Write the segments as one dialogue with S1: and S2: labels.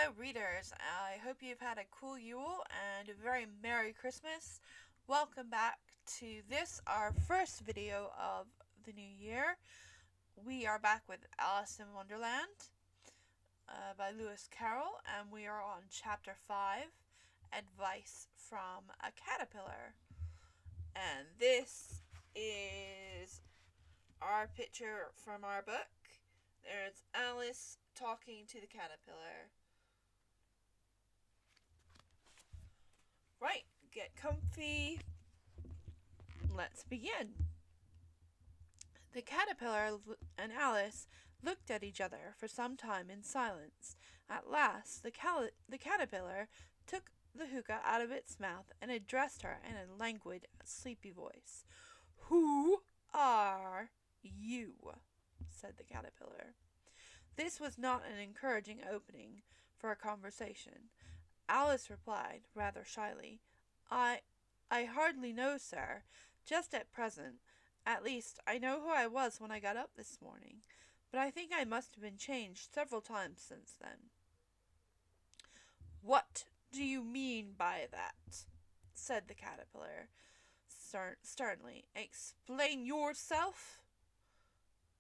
S1: Hello, readers. I hope you've had a cool Yule and a very Merry Christmas. Welcome back to this, our first video of the new year. We are back with Alice in Wonderland by Lewis Carroll, and we are on Chapter 5, Advice from a Caterpillar. And this is our picture from our book. There's Alice talking to the caterpillar. Right, get comfy. Let's begin. The caterpillar and Alice looked at each other for some time in silence. At last, the caterpillar took the hookah out of its mouth and addressed her in a languid, sleepy voice. "Who are you?" said the caterpillar. This was not an encouraging opening for a conversation. Alice replied, rather shyly, I hardly know, sir, just at present. At least, I know who I was when I got up this morning, but I think I must have been changed several times since then." "What do you mean by that?" said the caterpillar sternly. "Explain yourself."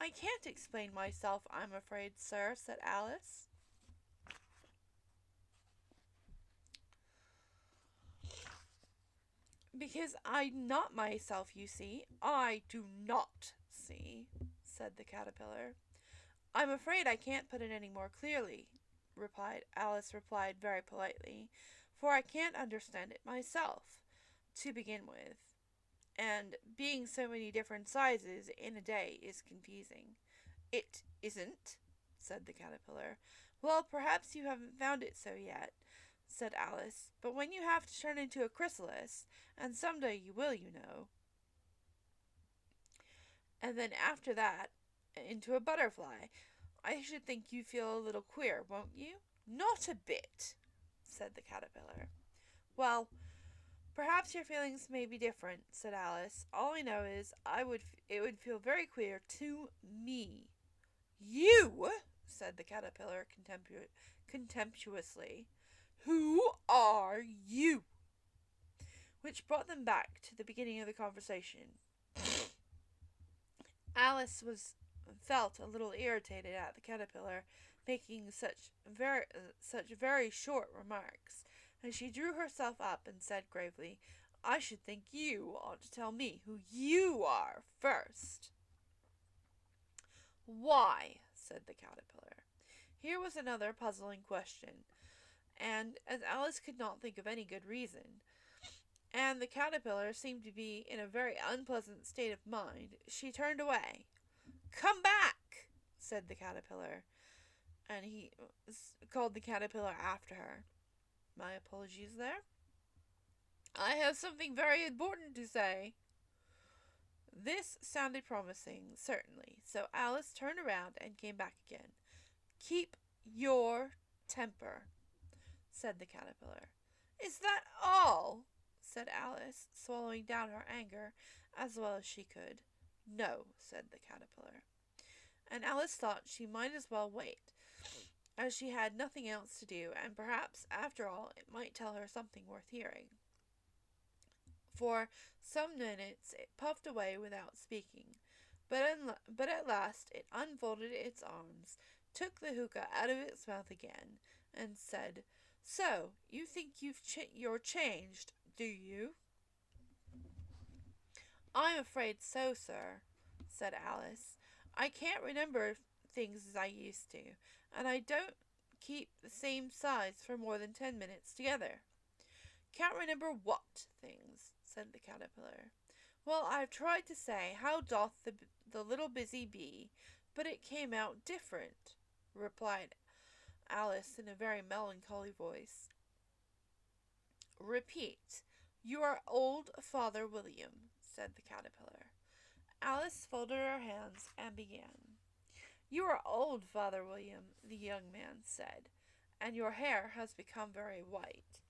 S1: "I can't explain myself, I'm afraid, sir," said Alice. "Because I'm not myself, you see." "I do not see," said the caterpillar. "I'm afraid I can't put it any more clearly," Alice replied very politely, "for I can't understand it myself, to begin with, and being so many different sizes in a day is confusing." "It isn't," said the caterpillar. "Well, perhaps you haven't found it so yet," said Alice, "but when you have to turn into a chrysalis, and someday you will, you know, and then after that into a butterfly, I should think you feel a little queer, won't you?" "Not a bit," said the caterpillar. "Well, perhaps your feelings may be different," said Alice. "All I know is it would feel very queer to me." "You?" said the caterpillar contemptuously. "Who are you?" Which brought them back to the beginning of the conversation. Alice felt a little irritated at the caterpillar making such very short remarks, and she drew herself up and said gravely, "I should think you ought to tell me who you are first." "Why?" said the caterpillar. Here was another puzzling question, and as Alice could not think of any good reason, and the caterpillar seemed to be in a very unpleasant state of mind, she turned away. "Come back!" said the caterpillar, and he called the caterpillar after her. My apologies there. "I have something very important to say." This sounded promising, certainly, so Alice turned around and came back again. "Keep your temper," said the caterpillar. "Is that all?" said Alice, swallowing down her anger as well as she could. "No," said the caterpillar. And Alice thought she might as well wait, as she had nothing else to do, and perhaps, after all, it might tell her something worth hearing. For some minutes it puffed away without speaking, but at last it unfolded its arms, took the hookah out of its mouth again, and said, "So, you think you're changed, do you?" "I'm afraid so, sir," said Alice. "I can't remember things as I used to, and I don't keep the same size for more than 10 minutes together." "Can't remember what things?" said the caterpillar. "Well, I've tried to say, 'How doth the little busy bee?' but it came out different," replied Alice in a very melancholy voice. "Repeat, 'You are old, Father William,'" said the caterpillar. Alice folded her hands and began. "You are old, Father William," the young man said, "and your hair has become very white.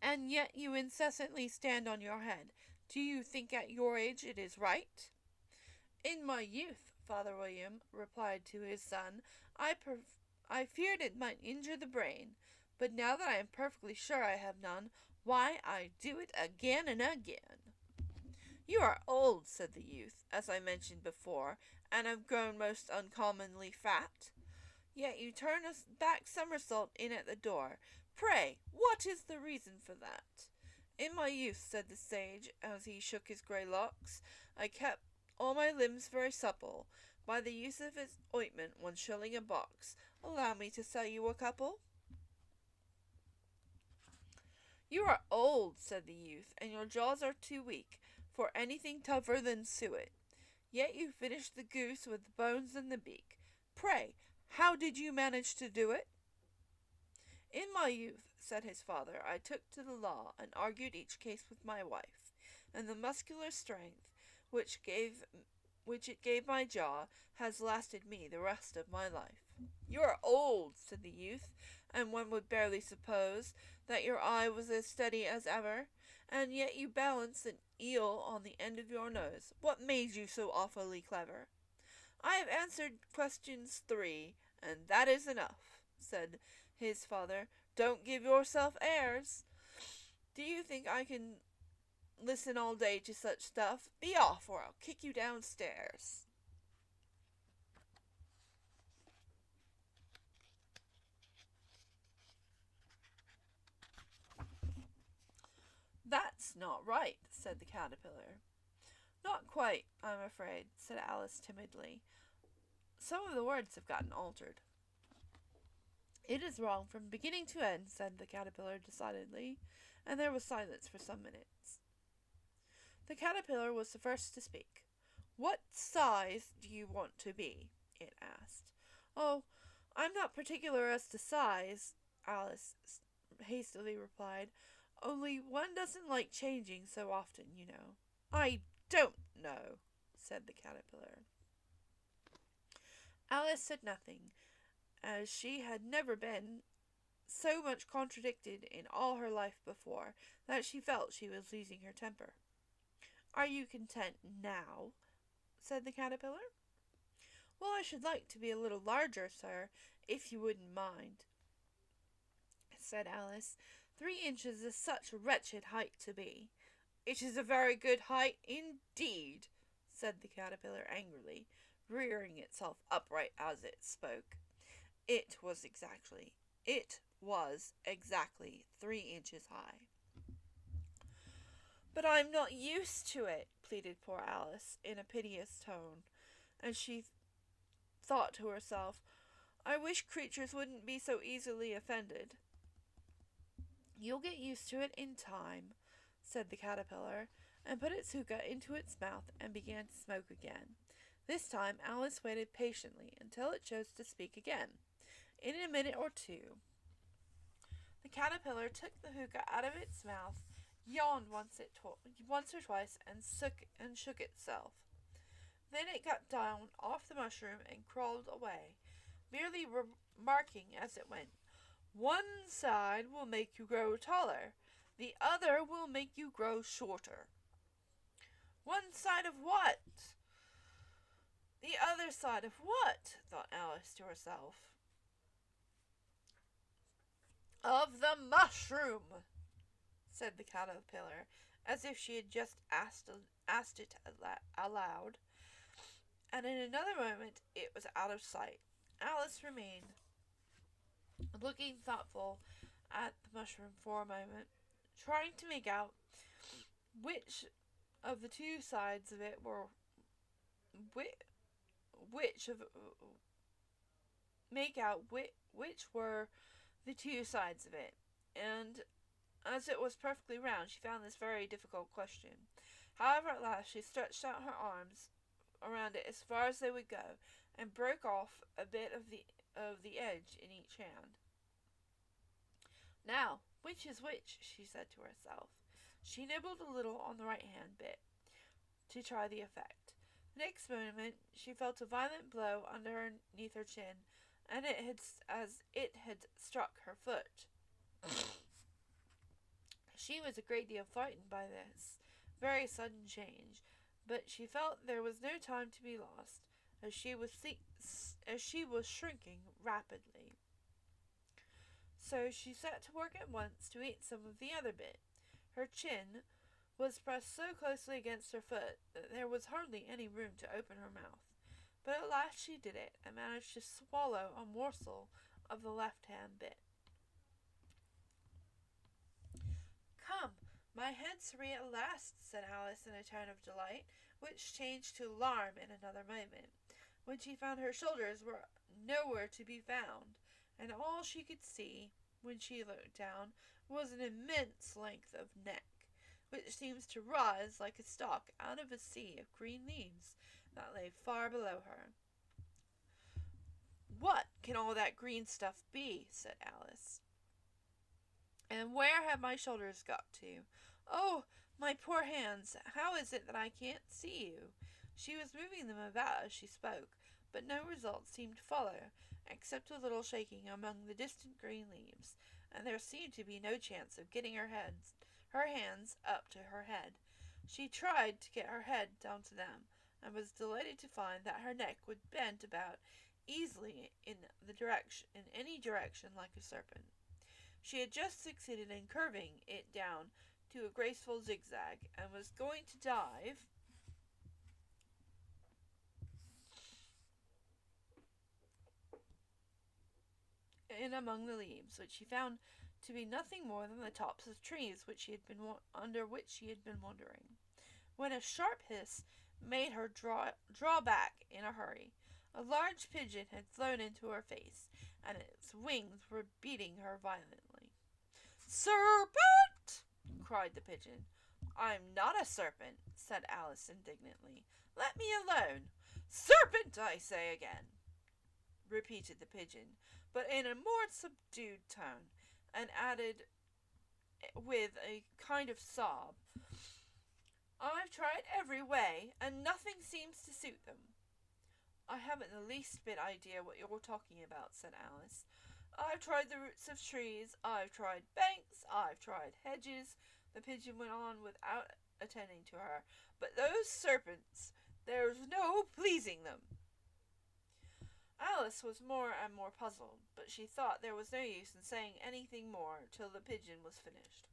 S1: And yet you incessantly stand on your head. Do you think at your age it is right?" "In my youth," Father William replied to his son, I I feared it might injure the brain, but now that I am perfectly sure I have none, why, I do it again and again." "You are old," said the youth, "as I mentioned before, and have grown most uncommonly fat. Yet you turn a back somersault in at the door. Pray, what is the reason for that?" "In my youth," said the sage, as he shook his grey locks, "I kept all my limbs very supple, by the use of his ointment, 1 shilling a box. Allow me to sell you a couple." "You are old," said the youth, "and your jaws are too weak for anything tougher than suet. Yet you finished the goose with the bones and the beak. Pray, how did you manage to do it?" "In my youth," said his father, "I took to the law, and argued each case with my wife, and the muscular strength which it gave my jaw has lasted me the rest of my life." "You are old," said the youth, "and one would barely suppose that your eye was as steady as ever, and yet you balance an eel on the end of your nose. What made you so awfully clever?" "I have answered questions 3, and that is enough," said his father. "Don't give yourself airs. Do you think I can listen all day to such stuff? Be off, or I'll kick you downstairs." "That's not right," said the caterpillar. "Not quite, I'm afraid," said Alice timidly. "Some of the words have gotten altered." "It is wrong from beginning to end," said the caterpillar decidedly, and there was silence for some minutes. The caterpillar was the first to speak. "What size do you want to be?" it asked. "Oh, I'm not particular as to size," Alice hastily replied. "Only one doesn't like changing so often, you know." "I don't know," said the caterpillar. Alice said nothing, as she had never been so much contradicted in all her life before that she felt she was losing her temper. "Are you content now?" said the caterpillar. "Well, I should like to be a little larger, sir, if you wouldn't mind," said Alice. "3 inches is such a wretched height to be." "It is a very good height indeed," said the caterpillar angrily, rearing itself upright as it spoke. It was exactly 3 inches high. "But I'm not used to it," pleaded poor Alice in a piteous tone, and she thought to herself, "I wish creatures wouldn't be so easily offended." "You'll get used to it in time," said the caterpillar, and put its hookah into its mouth and began to smoke again. This time Alice waited patiently until it chose to speak again. In a minute or two, the caterpillar took the hookah out of its mouth, yawned once or twice, and shook itself. Then it got down off the mushroom and crawled away, merely remarking as it went, "One side will make you grow taller, the other will make you grow shorter." "One side of what? The other side of what?" thought Alice to herself. "Of the mushroom," said the caterpillar, as if she had just asked it aloud, and in another moment it was out of sight. Alice remained looking thoughtful at the mushroom for a moment, trying to make out which of the two sides of it were which were the two sides of it, and as it was perfectly round, she found this very difficult question. However, at last she stretched out her arms around it as far as they would go, and broke off a bit of the edge in each hand. "Now, which is which?" she said to herself. She nibbled a little on the right-hand bit to try the effect. The next moment she felt a violent blow underneath her chin, and as it had struck her foot. She was a great deal frightened by this very sudden change, but she felt there was no time to be lost, as as she was shrinking rapidly. So she set to work at once to eat some of the other bit. Her chin was pressed so closely against her foot that there was hardly any room to open her mouth. But at last she did it, and managed to swallow a morsel of the left-hand bit. "Come, my head's free at last," said Alice in a tone of delight, which changed to alarm in another moment, when she found her shoulders were nowhere to be found, and all she could see, when she looked down, was an immense length of neck, which seems to rise like a stalk out of a sea of green leaves that lay far below her. "What can all that green stuff be?" said Alice. "And where have my shoulders got to? Oh, my poor hands, how is it that I can't see you?" She was moving them about as she spoke, but no result seemed to follow, except a little shaking among the distant green leaves, and there seemed to be no chance of getting her hands up to her head. She tried to get her head down to them, and was delighted to find that her neck would bend about easily in any direction like a serpent. She had just succeeded in curving it down to a graceful zigzag, and was going to dive in among the leaves, which she found to be nothing more than the tops of trees under which she had been wandering, when a sharp hiss made her draw back in a hurry. A large pigeon had flown into her face, and its wings were beating her violently. "Serpent!" cried the pigeon. "I'm not a serpent," said Alice indignantly. "Let me alone." "Serpent, I say again," repeated the pigeon, but in a more subdued tone, and added with a kind of sob, "I've tried every way, and nothing seems to suit them." "I haven't the least bit idea what you're talking about," said Alice. "I've tried the roots of trees, I've tried banks, I've tried hedges," the pigeon went on without attending to her, "but those serpents, there's no pleasing them." Alice was more and more puzzled, but she thought there was no use in saying anything more till the pigeon was finished.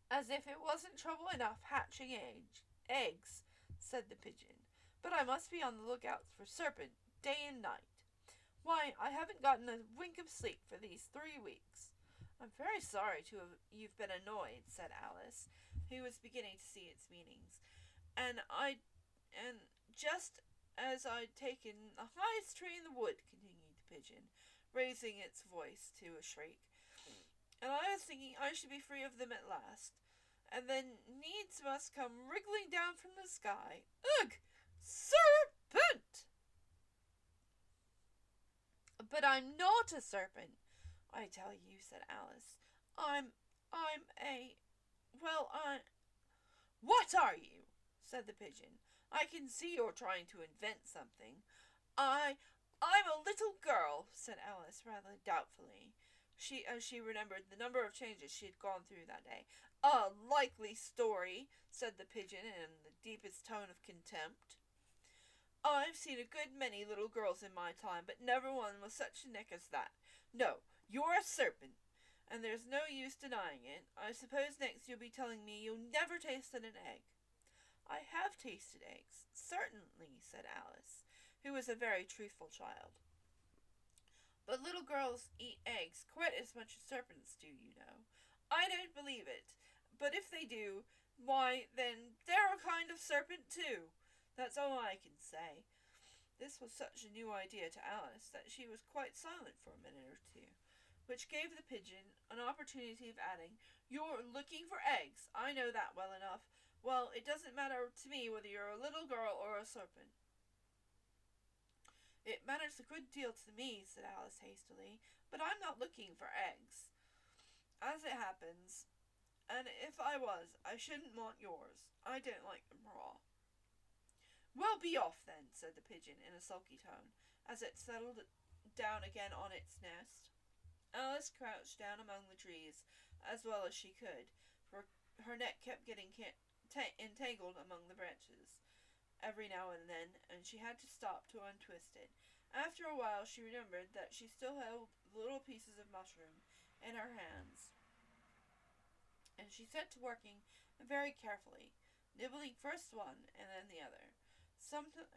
S1: "As if it wasn't trouble enough hatching eggs," said the pigeon, "but I must be on the lookout for serpent day and night. Why, I haven't gotten a wink of sleep for these 3 weeks." "I'm very sorry you've been annoyed," said Alice, who was beginning to see its meanings. And just as I'd taken the highest tree in the wood," continued the pigeon, raising its voice to a shriek, "and I was thinking I should be free of them at last, and then needs must come wriggling down from the sky. Ugh! Serpent!" "But I'm not a serpent, I tell you," said Alice. I'm well, "What are you?" said the pigeon. "I can see you're trying to invent something." I'm a little girl," said Alice, rather doubtfully, as she remembered the number of changes she had gone through that day. "A likely story," said the pigeon in the deepest tone of contempt. "I've seen a good many little girls in my time, but never one with such a neck as that. No, you're a serpent, and there's no use denying it. I suppose next you'll be telling me you never tasted an egg." "I have tasted eggs, certainly," said Alice, who was a very truthful child. "But little girls eat eggs quite as much as serpents do, you know." "I don't believe it, but if they do, why, then they're a kind of serpent too. That's all I can say." This was such a new idea to Alice that she was quite silent for a minute or two, which gave the pigeon an opportunity of adding, "You're looking for eggs, I know that well enough. Well, it doesn't matter to me whether you're a little girl or a serpent." "It matters a good deal to me," said Alice hastily, "but I'm not looking for eggs, as it happens, and if I was, I shouldn't want yours. I don't like them raw." "Well, be off then," said the pigeon in a sulky tone, as it settled down again on its nest. Alice crouched down among the trees as well as she could, for her neck kept getting entangled among the branches. every now and then, and she had to stop to untwist it. After a while, she remembered that she still held little pieces of mushroom in her hands, and she set to working very carefully, nibbling first one and then the other,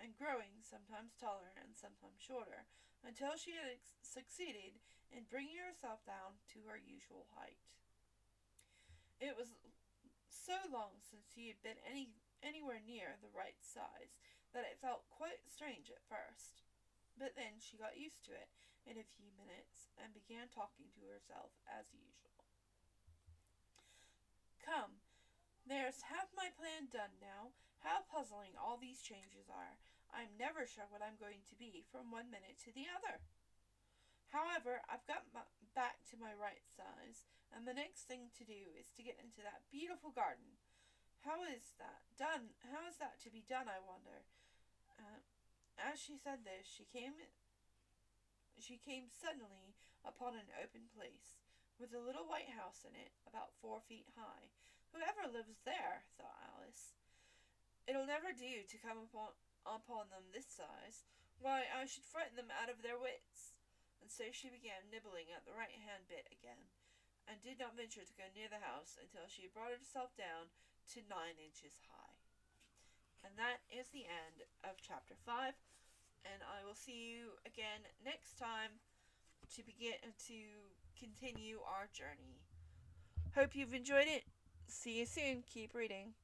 S1: and growing sometimes taller and sometimes shorter, until she had succeeded in bringing herself down to her usual height. It was so long since she had been anywhere near the right size that it felt quite strange at first. But then she got used to it in a few minutes and began talking to herself as usual. Come, there's half my plan done now. How puzzling all these changes are. I'm never sure what I'm going to be from one minute to the other. However, I've got back to my right size, and the next thing to do is to get into that beautiful garden. How is that done? How is that to be done, I wonder? Uh, as she said this, she came suddenly upon an open place, with a little white house in it, about 4 feet high. Whoever lives there, thought Alice. It'll never do to come upon them this size. Why, I should frighten them out of their wits. And so she began nibbling at the right-hand bit again, and did not venture to go near the house until she had brought herself down to 9 inches high. And that is the end of chapter 5, and I will see you again next time to continue our journey. Hope you've enjoyed it. See you soon. Keep reading.